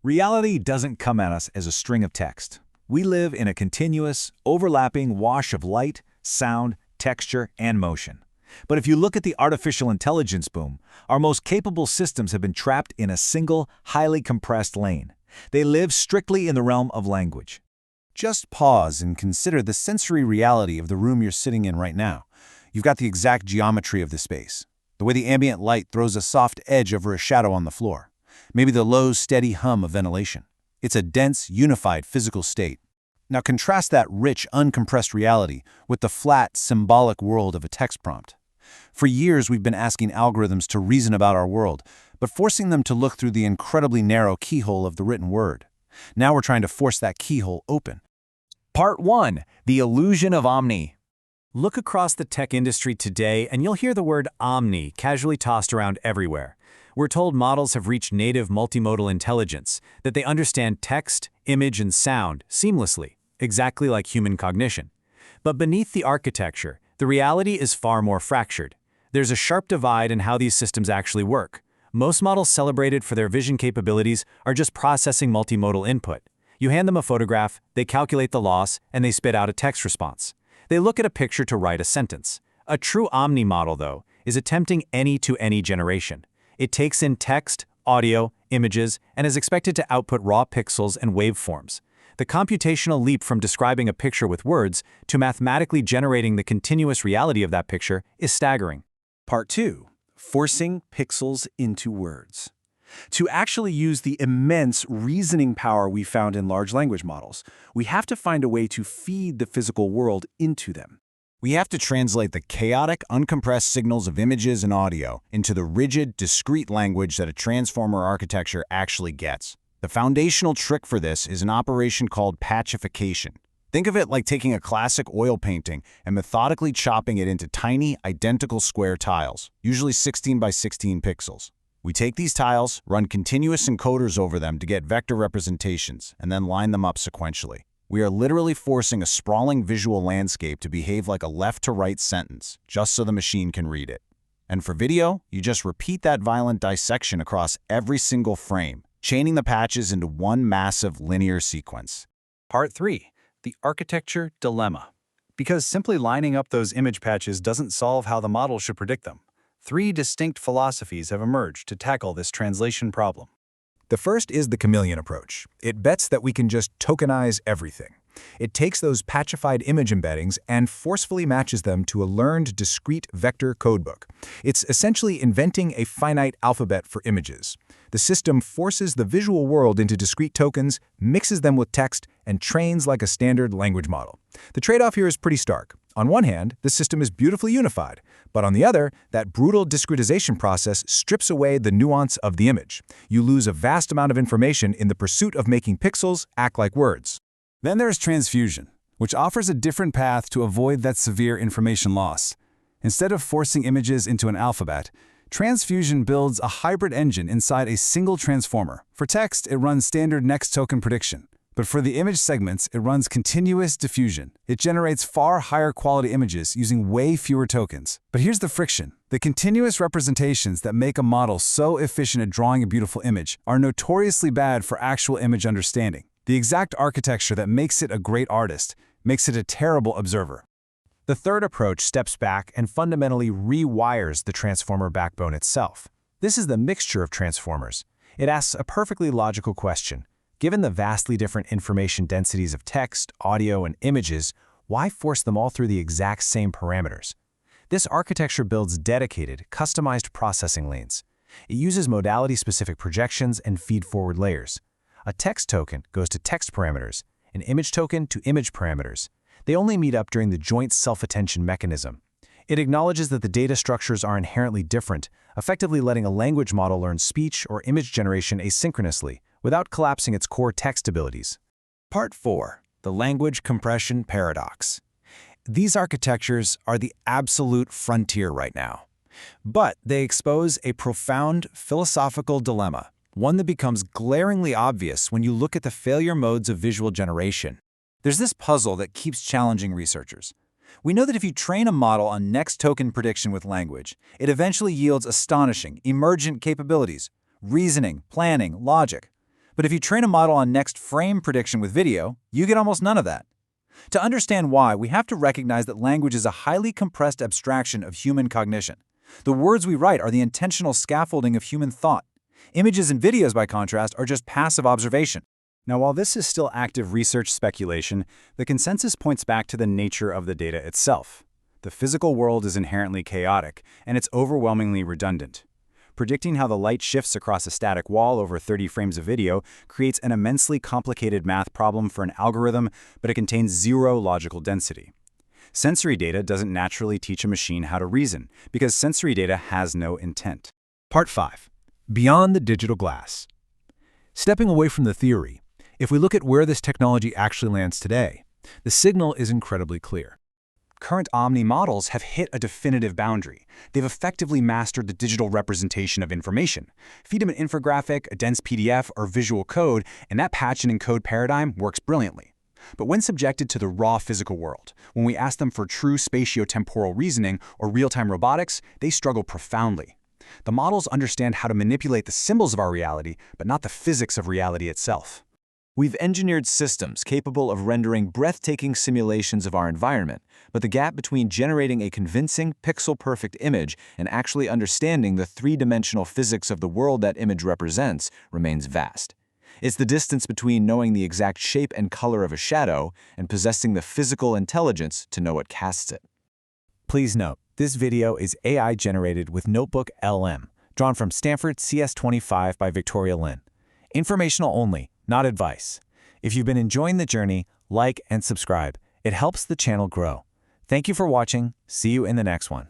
Reality doesn't come at us as a string of text. We live in a continuous, overlapping wash of light, sound, texture, and motion. But if you look at the artificial intelligence boom, our most capable systems have been trapped in a single, highly compressed lane. They live strictly in the realm of language. Just pause and consider the sensory reality of the room you're sitting in right now. You've got the exact geometry of the space. The way the ambient light throws a soft edge over a shadow on the floor. Maybe the low, steady hum of ventilation. It's a dense, unified physical state. Now contrast that rich, uncompressed reality with the flat, symbolic world of a text prompt. For years, we've been asking algorithms to reason about our world, but forcing them to look through the incredibly narrow keyhole of the written word. Now we're trying to force that keyhole open. Part 1. The Illusion of Omni. Look across the tech industry today and you'll hear the word Omni casually tossed around everywhere. We're told models have reached native multimodal intelligence, that they understand text, image, and sound seamlessly, exactly like human cognition. But beneath the architecture, the reality is far more fractured. There's a sharp divide in how these systems actually work. Most models celebrated for their vision capabilities are just processing multimodal input. You hand them a photograph, they calculate the loss, and they spit out a text response. They look at a picture to write a sentence. A true Omni model, though, is attempting any-to-any generation. It takes in text, audio, images, and is expected to output raw pixels and waveforms. The computational leap from describing a picture with words to mathematically generating the continuous reality of that picture is staggering. Part 2. Forcing pixels into words. To actually use the immense reasoning power we found in large language models, we have to find a way to feed the physical world into them. We have to translate the chaotic, uncompressed signals of images and audio into the rigid, discrete language that a transformer architecture actually gets. The foundational trick for this is an operation called patchification. Think of it like taking a classic oil painting and methodically chopping it into tiny, identical square tiles, usually 16 by 16 pixels. We take these tiles, run continuous encoders over them to get vector representations, and then line them up sequentially. We are literally forcing a sprawling visual landscape to behave like a left-to-right sentence, just so the machine can read it. And for video, you just repeat that violent dissection across every single frame, chaining the patches into one massive linear sequence. Part 3. The architecture dilemma. Because simply lining up those image patches doesn't solve how the model should predict them. 3 distinct philosophies have emerged to tackle this translation problem. The first is the Chameleon approach. It bets that we can just tokenize everything. It takes those patchified image embeddings and forcefully matches them to a learned discrete vector codebook. It's essentially inventing a finite alphabet for images. The system forces the visual world into discrete tokens, mixes them with text, and trains like a standard language model. The trade-off here is pretty stark. On one hand, the system is beautifully unified, but on the other, that brutal discretization process strips away the nuance of the image. You lose a vast amount of information in the pursuit of making pixels act like words. Then there's transfusion, which offers a different path to avoid that severe information loss. Instead of forcing images into an alphabet, transfusion builds a hybrid engine inside a single transformer. For text, it runs standard next token prediction. But for the image segments, it runs continuous diffusion. It generates far higher quality images using way fewer tokens. But here's the friction. The continuous representations that make a model so efficient at drawing a beautiful image are notoriously bad for actual image understanding. The exact architecture that makes it a great artist makes it a terrible observer. The third approach steps back and fundamentally rewires the transformer backbone itself. This is the mixture of transformers. It asks a perfectly logical question. Given the vastly different information densities of text, audio, and images, why force them all through the exact same parameters? This architecture builds dedicated, customized processing lanes. It uses modality-specific projections and feed-forward layers. A text token goes to text parameters, an image token to image parameters. They only meet up during the joint self-attention mechanism. It acknowledges that the data structures are inherently different, effectively letting a language model learn speech or image generation asynchronously, without collapsing its core text abilities. Part 4. The language compression paradox. These architectures are the absolute frontier right now. But they expose a profound philosophical dilemma, one that becomes glaringly obvious when you look at the failure modes of visual generation. There's this puzzle that keeps challenging researchers. We know that if you train a model on next token prediction with language, it eventually yields astonishing, emergent capabilities, reasoning, planning, logic. But if you train a model on next frame prediction with video, you get almost none of that. To understand why, we have to recognize that language is a highly compressed abstraction of human cognition. The words we write are the intentional scaffolding of human thought. Images and videos, by contrast, are just passive observation. Now, while this is still active research speculation, the consensus points back to the nature of the data itself. The physical world is inherently chaotic, and it's overwhelmingly redundant. Predicting how the light shifts across a static wall over 30 frames of video creates an immensely complicated math problem for an algorithm, but it contains zero logical density. Sensory data doesn't naturally teach a machine how to reason, because sensory data has no intent. Part 5. Beyond the digital glass. Stepping away from the theory, if we look at where this technology actually lands today, the signal is incredibly clear. Current Omni models have hit a definitive boundary. They've effectively mastered the digital representation of information. Feed them an infographic, a dense PDF, or visual code, and that patch and encode paradigm works brilliantly. But when subjected to the raw physical world, when we ask them for true spatio-temporal reasoning or real-time robotics, they struggle profoundly. The models understand how to manipulate the symbols of our reality, but not the physics of reality itself. We've engineered systems capable of rendering breathtaking simulations of our environment, but the gap between generating a convincing, pixel-perfect image and actually understanding the three-dimensional physics of the world that image represents remains vast. It's the distance between knowing the exact shape and color of a shadow and possessing the physical intelligence to know what casts it. Please note, this video is AI-generated with Notebook LM, drawn from Stanford CS25 by Victoria Lin. Informational only, not advice. If you've been enjoying the journey, like and subscribe. It helps the channel grow. Thank you for watching. See you in the next one.